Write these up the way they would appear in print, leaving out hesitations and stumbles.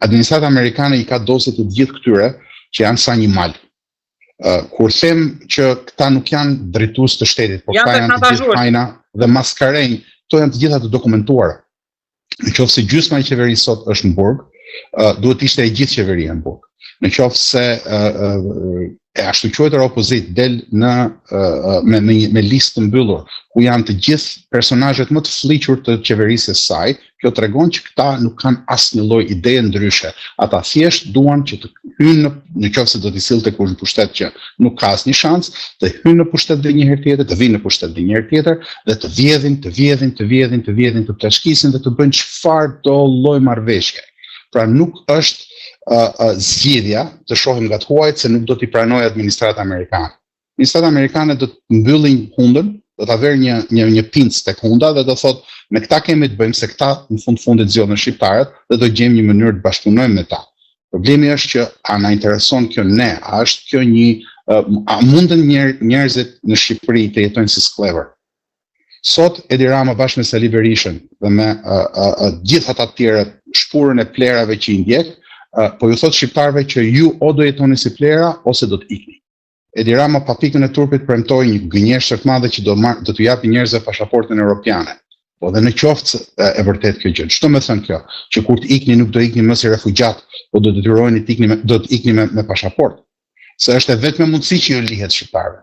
administrata amerikane I ka dosje të gjithë këtyre që janë sa një mal. Kur them që këta nuk janë drejtues të shtetit, por këta janë të gjithë hajna dhe maskarejnë, këto janë të gjitha të dokumentuara. Nëse gjysma e qeverisë sot është në burg, duhet ishte e gjithë qeveria në burg. Nëse e ashtu quajtur opozit del me listë të mbyllur, ku janë të gjithë personazhet më të fliqur të qeverisë së saj, kjo tregon që këta nuk kanë asnjë lloj ideje ndryshe. Ata thjesht duan që të hyjnë nëse do t'i sillte kush në pushtet që nuk ka asnjë shans, të hyjnë në pushtet dhe një herë tjetër, të vinë në pushtet dhe një herë tjetër dhe të vjedhin, të plashkisin dhe të bëjnë çfarë do lloj marrëveshje. Pra nuk është zgjidhja të shohim nga të huajt se nuk do t'i pranojë administrata amerikane. Administrata amerikane do të mbyllin hundën, do ta verë një pincë tek hunda dhe do thotë me këta kemi të bëjmë se këta në fundit zgjodhen shqiptarët dhe do gjejmë një mënyrë të bashkëpunojmë me ta. Problemi është që a na intereson kjo ne, a është kjo a mundën njerëzit në Shqipëri të jetojnë si sklever. Sot Edi Rama bashkë me Sali Berishën dhe me gjithë ata të tjerë shpurën e plerave që I ndjek, po ju thot shqiptarëve që ju o do jetoni si plera ose do të ikni. Edi Rama pa pikën e turpit premtoi një gënjeshtër të madhe që do t'u japi njerëzve pasaportën europiane. Po dhe në qoftë e vërtet kjo gjë. Ç'do të thënë kjo? Që kur të ikni nuk do ikni më si refugjat, po do detyroheni të ikni me pasaportë. Se është e vetme mundësi që ju lihet shqiptarëve.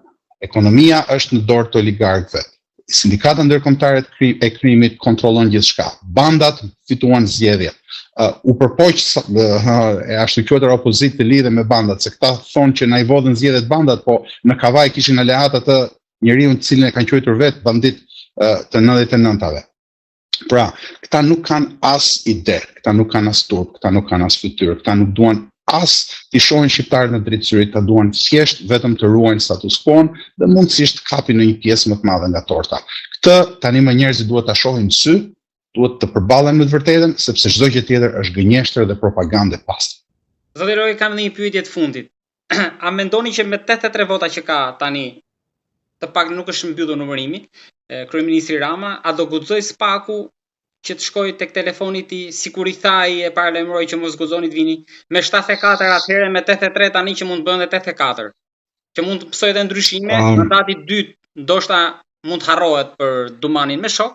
Ekonomia është në dorë të oligarkëve. Sindikata ndërkombëtare e krimit kontrollon gjithçka. Bandat fituan zgjedhjet. U përpoq e ashtu quajtur opozit të lidhe me bandat, se këta thonë që na I vodhën zgjedhjet bandat, po në kavaj kishin aleat atë njeriu të cilin e kanë quajtur vetë bandit të 99-tave. Pra, këta nuk kanë as ide, këta nuk kanë as turp, këta nuk kanë as fytyrë, këta nuk duan as t'i shohin shqiptarët në drejtësyrit, ta duan thjesht vetëm të ruajnë status quo dhe mundësisht kapin në një pjesë më të madhe nga torta. Këtë tani më njerëzit duhet ta shohin sy, duhet të përballen me të vërtetën, sepse çdo gjë tjetër është gënjeshtër dhe propagandë pastër. Zoti Roy, kam një pyetje të fundit. A mendoni që me 83 vota që ka tani, të pak nuk është mbyllur numërimi, kryeministri Rama, a do guxoj Spaku që të shkoj tek telefoni ti, sikur I tha ai e paralajmëroi që mos guxoni të vini me 74 atëherë me 83 tani që mund të bëhen edhe 84. Që mund të psoj edhe ndryshime, mandati I dytë ndoshta mund të harrohet për Dumanin me shok.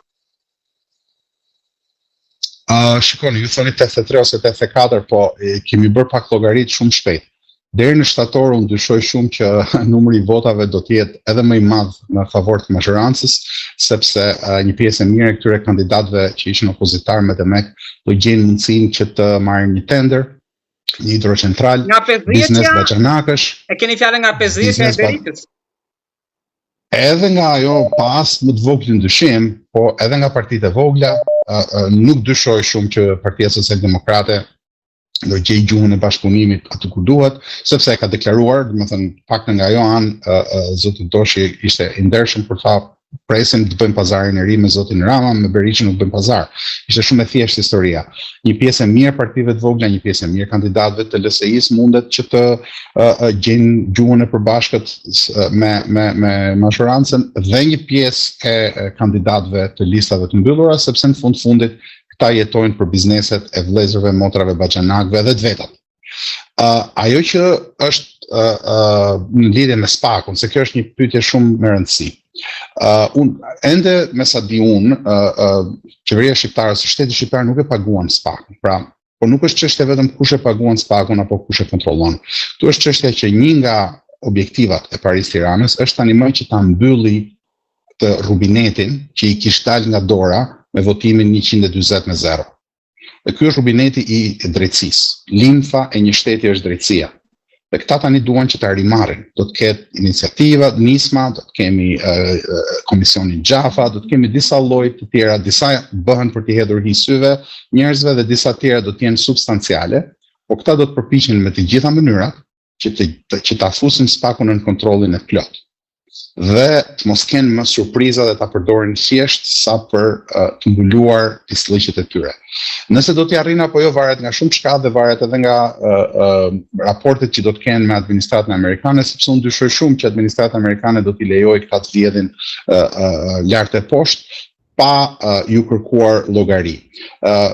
Shikoni, ju thoni 83 ose 84, po kemi bërë pak llogarit shumë shpejt. Deri në shtator unë dyshoj shumë që numri I votave do të jetë edhe më I madh në favor të majorancës, sepse një pjesë e mirë e këtyre kandidatëve që ishin opozitar me Demek do gjejnë mundësinë që të marrin një tender, një hidrocentral, biznes baxhanakësh. E keni fjalën nga 50 e Beritës? Edhe nga ajo pas më të vogël ndryshim, po edhe nga partitë e vogla, nuk dyshoj shumë që Partia Socialdemokrate do gjej gjuhën e bashkëpunimit aty ku duhet, sepse e ka deklaruar, domethënë paktën nga ajo anë zoti Doshi ishte I ndershëm kur tha presim të bëjmë pazarin e ri me zotin Rama, me Berishën nuk bëjmë pazar. Ishte shumë e thjeshtë historia. Një pjesë e mirë partive të vogla, një pjesë e mirë kandidatëve të LSI-s mundet që të gjejnë gjuhën e përbashkët me majorancën dhe një pjesë e kandidatëve të listave të mbyllura, sepse në fundit ta jetojnë për bizneset e vëllezërve, motrave, baxhanakëve dhe të vetat. Ajo që është në lidhje me Spakun, se kjo është një pyetje shumë me rëndësi. Ende me sa di qeveria shqiptare ose shteti shqiptar nuk e paguan Spakun. Pra, por nuk është çështja vetëm kush e paguan Spakun apo kush e kontrollon. Ktu është çështja që një nga objektivat e Paris Tiranës është tani më që ta mbylli të rubinetin që I kishte dalë nga dora me votimin 140-0. Dhe ky është rubineti I drejtësisë. Limfa e një shteti është drejtësia. Dhe këta tani duan që ta rimarrin. Do të ketë iniciativa, nisma, do të kemi komisionin Xhafa, do të kemi disa lloje të tjera, disa bëhen për të hedhur hi syve njerëzve dhe disa tjera do të jenë substanciale, por këta do të përpiqen me të gjitha mënyrat që ta fusin Spakun në kontrollin e plot. Dhe të mos kenë më surpriza dhe ta përdorin thjesht sa për të mbuluar pislliqet e tyre. Nëse do t'i arrin apo jo varet nga shumë çka dhe varet edhe nga raportet që do të kenë me administratën amerikane, sepse unë dyshoj shumë që administrata amerikane do t'i lejojë këta të vjedhin lart e poshtë, pa ju kërkuar llogari.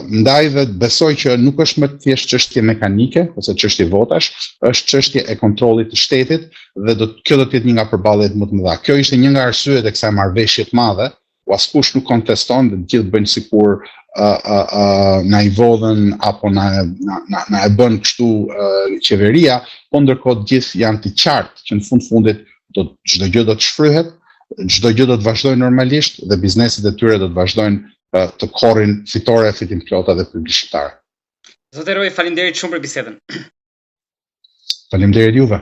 Ndaj dhe besoj që nuk është më thjesht çështje mekanike ose çështje votash, është çështje e kontrollit të shtetit dhe kjo do të jetë një nga përballjet më të mëdha. Kjo ishte një nga arsyet e kësaj marrëveshje të madhe, ku askush nuk konteston dhe të gjithë bëjnë sikur na i vodhen apo na e bën kështu qeveria, po ndërkohë të gjithë janë të qartë që në fundit çdo gjë do të shfryhet, çdo gjë do të vazhdojë normalisht dhe bizneset e tyre do të vazhdojnë të korrin fitore, fitim plota dhe publicitare. Zotëroj, faleminderit shumë për bisedën. Faleminderit juve.